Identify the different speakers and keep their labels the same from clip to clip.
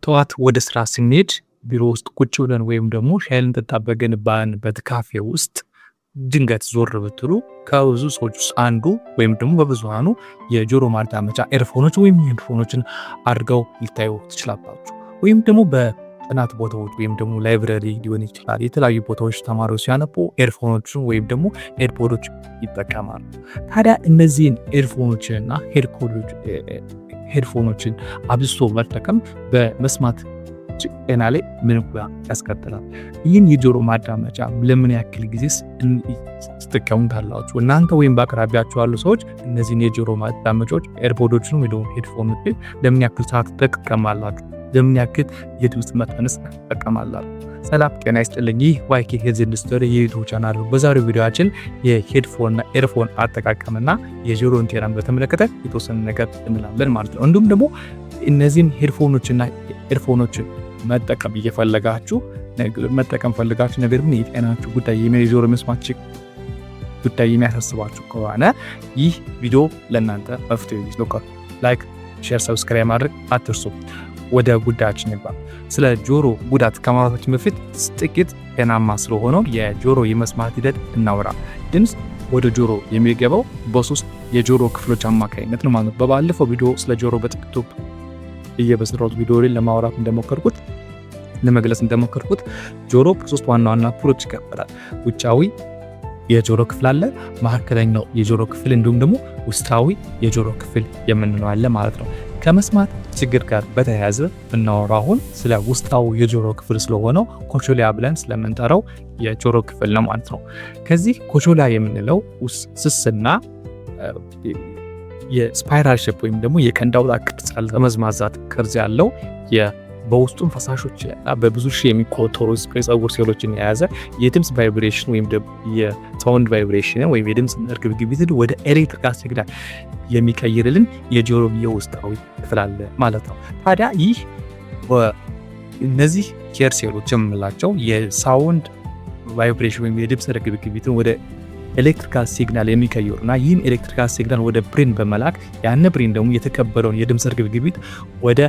Speaker 1: ጠዋት ወደ ስራ ስንሄድ ቢሮ ውስጥ ቁጭ ብለን ወይም ደግሞ ሻይ ልንጠጣ በገባንበት ካፌ ውስጥ ድንገት ዞር ብትሉ ከብዙ ሰዎች ውስጥ አንዱ ወይም ደግሞ በብዙሃኑ የጆሮ ማዳመጫ ኤርፎኖች ወይም ሄድፎኖችን አድርገው ልታዩ ትችላላችሁ። ወይም ደግሞ በጥናት ቦታዎች ወይም ደግሞ ላይብረሪ ሊሆን ይችላል። የተለያዩ ቦታዎች ተማሪዎች ሲያነቡ ኤርፎኖችን ወይም ደግሞ ኤርፖዶች ይጠቀማሉ። ታዲያ እነዚህን ኤርፎኖችንና ሄድፎኖችን አብዝቶ መጠቀም በመስማት ጤና ላይ ምን ጉዳት ያስከትላል? ይህን የጆሮ ማዳመጫ ለምን ያክል ጊዜስ ትጠቀሙታላችሁ? እናንተ ወይም በአቅራቢያችሁ ያሉ ሰዎች እነዚህን የጆሮ ማዳመጫዎች ኤርፖዶችን ወይ ደግሞ ሄድፎኖችን ለምን ያክል ሰዓት ትጠቀማላችሁ? ለምን ያክል የድምፅ መጠንስ ትጠቀማላችሁ? ሰላም ጤና ይስጥልኝ። ይህ ዋይኬ ሄልዝ ኢንዱስትሪ የዩቲዩብ ቻናል ነው። በዛሬው ቪዲዮአችን የሄድፎንና ኤርፎን አጠቃቀምና የጆሮን ጤናን በተመለከተ የተወሰነ ነገር እንላለን ማለት ነው። እንዲሁም ደግሞ እነዚህን ሄድፎኖችና ኤርፎኖችን መጠቀም ፈልጋችሁ ነገር ግን የጤናችሁ ጉዳይ የጆሮ መስማት ጉዳይ የሚያሳስባችሁ ከሆነ ይህ ቪዲዮ ለእናንተ መፍትሄ ይመስላል። ላይክ፣ ሼር፣ ሰብስክራይብ ማድረግ አትርሱ። ወደ ጉዳያችን ይባል። ስለ ጆሮ ጉዳት ከማውራታችን በፊት ጥቂት ጤናማ ስለሆነው የጆሮ የመስማት ሂደት እናውራ። ድምፅ ወደ ጆሮ የሚገባው በሶስት የጆሮ ክፍሎች አማካኝነት ነው ማለት ነው። በባለፈው ቪዲዮ ስለ ጆሮ በጥቂቱ በሰራሁት ቪዲዮ ላይ ለመግለጽ እንደሞከርኩት ጆሮ በሶስት ዋና ዋና ክፍሎች ይከፈላል። ውጫዊ የጆሮ ክፍል አለ፣ መካከለኛው የጆሮ ክፍል እንዲሁም ደግሞ ውስጣዊ የጆሮ ክፍል የምንለው አለ ማለት ነው። ከመስማት ችግር ጋር በተያያዘ እናወራ አሁን ስለ ውስጣዊ የጆሮ ክፍል ስለሆነው ኮቾሊያ ብለን ስለምንጠራው የጆሮ ክፍል ነው ማለት ነው። ከዚህ ኮቾሊያ የምንለው ስስና የስፓይራል ሼፕ ወይም ደግሞ የቀንድ አውጣ ቅርጽ ያለው ጠመዝማዛ ቅርጽ ያለው በውስጡም ፈሳሾች በብዙ ሺህ የሚቆጠሩ የፀጉር ሴሎችን የያዘ የድምፅ ቫይብሬሽን ወይም የሳውንድ ቫይብሬሽን ወይም የድምፅ እርግብግቢትን ወደ ኤሌክትሪካል ሲግናል የሚቀይርልን የጆሮ የውስጣዊ ክፍል አለ ማለት ነው። ታዲያ ይህ እነዚህ ሄር ሴሎች የምንላቸው የሳውንድ ቫይብሬሽን ወይም የድምፅ እርግብግቢትን ወደ ኤሌክትሪካል ሲግናል የሚቀይሩና ይህን ኤሌክትሪካል ሲግናል ወደ ብሬን በመላክ ያን ብሬን ደግሞ የተቀበለውን የድምፅ እርግብግቢት ወደ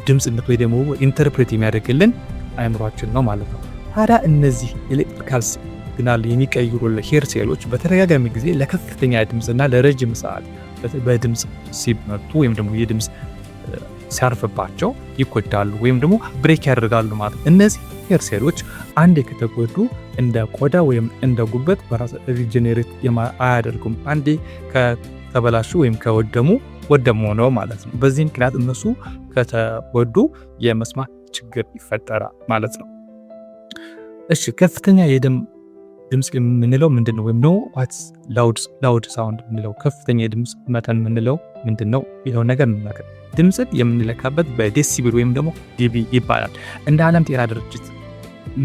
Speaker 1: ድምፅነት ወይ ደግሞ ኢንተርፕሬት የሚያደርግልን አእምሯችን ነው ማለት ነው። ታዲያ እነዚህ ኤሌክትሪካል ሲግናል የሚቀይሩ ሄር ሴሎች በተደጋጋሚ ጊዜ ለከፍተኛ ድምፅና ለረጅም ሰዓት በድምፅ ሲመቱ ወይም ደግሞ የድምፅ ሲያርፍባቸው ይጎዳሉ ወይም ደግሞ ብሬክ ያደርጋሉ ማለት ነው። እነዚህ ሄር ሴሎች አንዴ ከተጎዱ እንደ ቆዳ ወይም እንደ ጉበት በራስ ሪጀነሬት አያደርጉም። አንዴ ከተበላሹ ወይም ከወደሙ ነው ማለት ነው። በዚህ ምክንያት እነሱ ከተጎዱ የመስማት ችግር ይፈጠራል ማለት ነው። እሺ፣ ከፍተኛ ድምፅ የምንለው ምንድነው? ወይም ነው ዋትስ ላውድ ሳውንድ የምንለው ከፍተኛ የድምፅ መጠን የምንለው ምንድነው? ይሄው ነገር እንመለከት። ድምፅን የምንለካበት በዴሲቤል ወይም ደግሞ ዲቢ ይባላል። እንደ ዓለም ጤና ድርጅት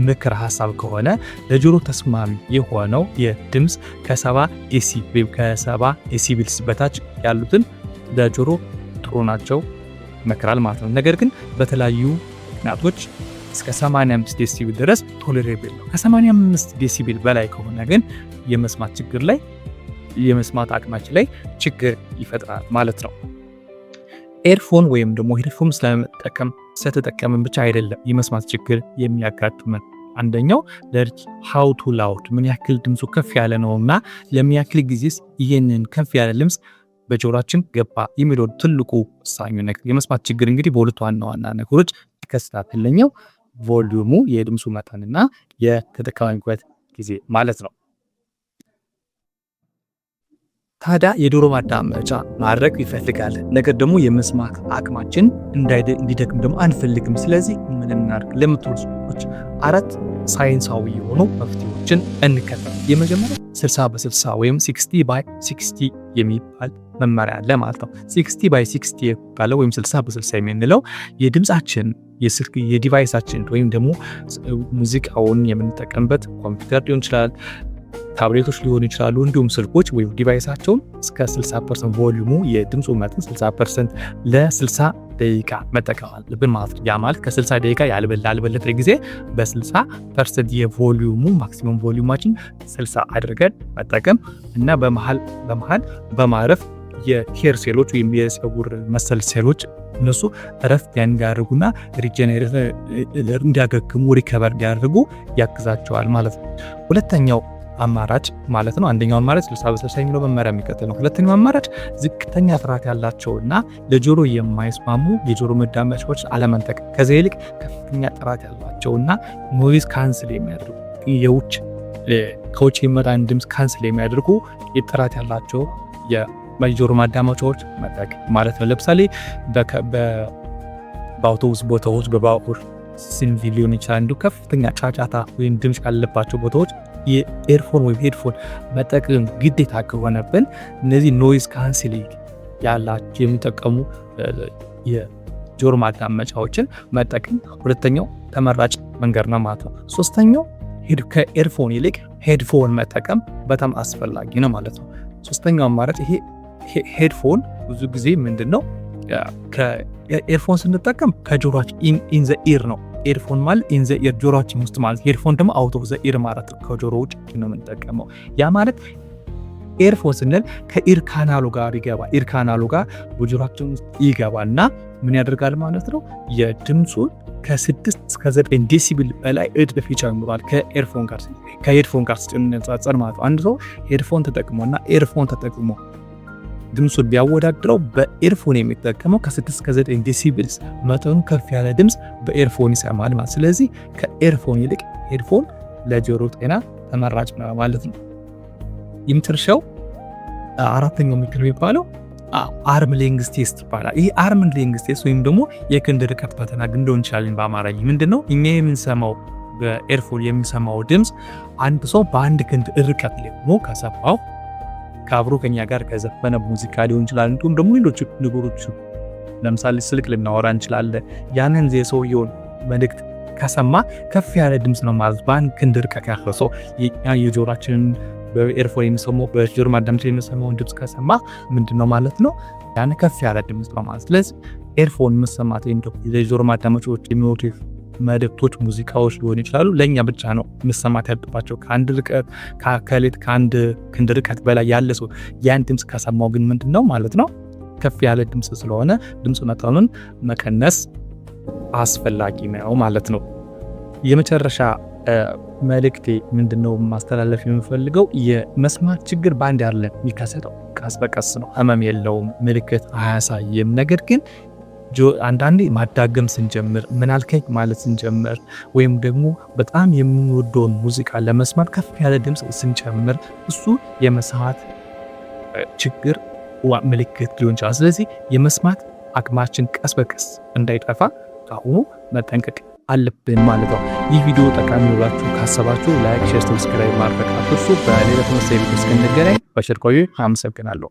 Speaker 1: ምክር ሀሳብ ከሆነ ለጆሮ ተስማሚ የሆነው የድምፅ ከ70 ዴሲቤል ወይም ከ70 ዴሲቤልስ በታች ያሉትን ለጆሮ ጥሩ ናቸው ይመክራል ማለት ነው። ነገር ግን በተለያዩ ምክንያቶች እስከ 85 ዴሲቤል ድረስ ቶለሬብል ነው። ከ85 ዴሲቤል በላይ ከሆነ ግን የመስማት አቅማችን ላይ ችግር ይፈጥራል ማለት ነው። ኤርፎን ወይም ደግሞ ሄድፎን ስለተጠቀምን ብቻ አይደለም የመስማት ችግር የሚያጋጥመን። አንደኛው ሃው ቱ ላውድ ምን ያክል ድምፁ ከፍ ያለ ነውና ለምን ያክል ጊዜስ ይሄንን ከፍ ያለ ድምፅ በጆሮአችን ገባ የሚለው ትልቁ ወሳኙ ነገር። የመስማት ችግር እንግዲህ በሁለት ዋና ነገሮች ይከሰታል። አንደኛው ቮሊዩሙ የድምፁ መጠንና የተጠቃሚበት ጊዜ ማለት ነው። ታዲያ የጆሮ ማዳመጫ ማድረግ ይፈልጋል። ነገር ደግሞ የመስማት አቅማችን እንዲደክም ደግሞ አንፈልግም። ስለዚህ ምን እናድርግ ለምትሉ ሰዎች 4 ሳይንሳዊ የሆኑ መፍትሄዎችን እንከተል። የመጀመሪያው 60/60 ወይም 60/60 የሚባል መመሪያ አለ ማለት ነው። 60/60 የሚባለው ወይም 60/60 የምንለው የድምጻችን የዲቫይሳችን ወይም ደግሞ ሙዚቃውን የምንጠቀምበት ኮምፒውተር ሊሆን ይችላል፣ ታብሌቶች ሊሆኑ ይችላሉ፣ እንዲሁም ስልኮች ወይም ዲቫይሳቸውን እስከ 60% ቮሊዩሙ የድምፁ መጠን 60% ለ60 ደቂቃ መጠቀም አለብን ማለት ነው። ያ ማለት ከ60 ደቂቃ ያልበለጠ ጊዜ በ60% የቮሊዩሙ ማክሲመም ቮሊዩማችን 60 አድርገን መጠቀም እና በመሃል በማረፍ የሄር ሴሎች ወይም የፀጉር መሰል ሴሎች እነሱ እረፍት እንዲያደርጉና ሪጀነሬት እንዲያገግሙ ሪከቨር እንዲያደርጉ ያግዛቸዋል ማለት ነው። ሁለተኛው አማራጭ ማለት ነው። አንደኛው አማራጭ 60 የሚለው መመሪያ የሚከተል ነው። ሁለተኛው አማራጭ ዝቅተኛ ጥራት ያላቸውና ለጆሮ የማይስማሙ የጆሮ መዳመጫዎች አለመንጠቅ፣ ከዚህ ይልቅ ከፍተኛ ጥራት ያላቸውና ኖይዝ ካንስል የሚያደርጉ ከውጭ የሚመጣን ድምፅ ካንስል የሚያደርጉ ጥራት ያላቸው የጆሮ ማዳመጫዎች መጠቀም ማለት ነው። ለምሳሌ በአውቶቡስ ቦታዎች፣ በባቡር ሲንቪ ሊሆን ይችላል። እንዲሁ ከፍተኛ ጫጫታ ወይም ድምፅ ያለባቸው ቦታዎች የኤርፎን ወይም ሄድፎን መጠቀም ግዴታ ከሆነብን እነዚህ ኖይዝ ካንስሊንግ ያላቸው የሚጠቀሙ የጆሮ ማዳመጫዎችን መጠቀም ሁለተኛው ተመራጭ መንገድ ነው ማለት ነው። ሶስተኛው ከኤርፎን ይልቅ ሄድፎን መጠቀም በጣም አስፈላጊ ነው ማለት ነው። ሶስተኛው አማራጭ ይሄ ሄድፎን ብዙ ጊዜ ምንድነው ከኤርፎን ስንጠቀም ከጆሮአችን ኢን ዘ ኢር ነው። ኤርፎን ማለት ኢን ዘ ኢር ጆሮአችን ውስጥ ማለት፣ ሄድፎን ደግሞ አውት ኦፍ ዘ ኢር ማለት ከጆሮ ውጭ ነው የምንጠቀመው። ያ ማለት ኤርፎን ስንል ከኢር ካናሉ ጋር ይገባል። ኢር ካናሉ ጋር በጆሮአችን ውስጥ ይገባልና ምን ያደርጋል ማለት ነው የድምፁን ከ6 እስከ 9 ዴሲብል በላይ እጥፍ ይጨምራል ከሄድፎን ጋር ሲነጻጸር ማለት ነው። አንድ ሰው ሄድፎን ተጠቅሞና ኤርፎን ተጠቅሞ ድምፁን ቢያወዳድረው በኤርፎን የሚጠቀመው ከ6 እስከ 9 ዴሲብልስ መጠኑ ከፍ ያለ ድምፅ በኤርፎን ይሰማል ማለት። ስለዚህ ከኤርፎን ይልቅ ሄድፎን ለጆሮ ጤና ተመራጭ ነው ማለት ነው። የመጨረሻው አራተኛው ምክር የሚባለው አርም ሌንግዝ ቴስት ይባላል። ይህ አርም ሌንግዝ ቴስት ወይም ደግሞ የክንድ ርቀት ፈተና ግንዶን እንችላለን በአማርኛ። ምንድነው? እኛ የምንሰማው በኤርፎን የምንሰማው ድምፅ አንድ ሰው በአንድ ክንድ ርቀት ላይ ሆኖ ከሰማው ከአብሮ ከኛ ጋር ከዘፈነ ሙዚቃ ሊሆን ይችላል። እንዲሁም ደግሞ ሌሎች ነገሮች ለምሳሌ ስልክ ልናወራ እንችላለን። ያንን የሰውየውን መልእክት ከሰማ ከፍ ያለ ድምፅ ነው ማለት በአንድ ክንድ ርቀት ያለው ሰው የጆሮአችንን በኤርፎን የሚሰማው በጆሮ ማዳመጫ የሚሰማውን ድምፅ ከሰማ ምንድነው ማለት ነው? ያን ከፍ ያለ ድምፅ ነው ማለት። ስለዚህ ኤርፎን መሰማት ወይም የጆሮ ማዳመጫዎች የሚወጡ መልእክቶች፣ ሙዚቃዎች ሊሆኑ ይችላሉ ለኛ ብቻ ነው መሰማት ያለባቸው። ከአንድ ክንድ ርቀት በላይ ያለ ሰው ያን ድምፅ ከሰማው ግን ምንድነው ማለት ነው ከፍ ያለ ድምፅ ስለሆነ ድምፅ መጠኑን መቀነስ አስፈላጊ ነው ማለት ነው። የመጨረሻ መልእክቴ ምንድነው ማስተላለፍ የምፈልገው የመስማት ችግር በአንድ አይደለም የሚከሰተው፣ ቀስ በቀስ ነው። ህመም የለውም፣ ምልክት አያሳይም። ነገር ግን አንዳንዴ ማዳገም ስንጀምር፣ ምን አልከኝ ማለት ስንጀምር፣ ወይም ደግሞ በጣም የምንወደውን ሙዚቃ ለመስማት ከፍ ያለ ድምፅ ስንጨምር እሱ የመስማት ችግር ምልክት ሊሆን ይችላል። ስለዚህ የመስማት አቅማችን ቀስ በቀስ እንዳይጠፋ ከአሁኑ መጠንቀቅ አለብን ማለት ነው። ይህ ቪዲዮ ጠቃሚ ብላችሁ ካሰባችሁ ላይክ፣ ሼር፣ ሰብስክራይብ ማድረግ አትርሱ። በሌላ ተመሳሳይ ቪዲዮ እስክንገናኝ በቸር ቆዩ። አመሰግናለሁ።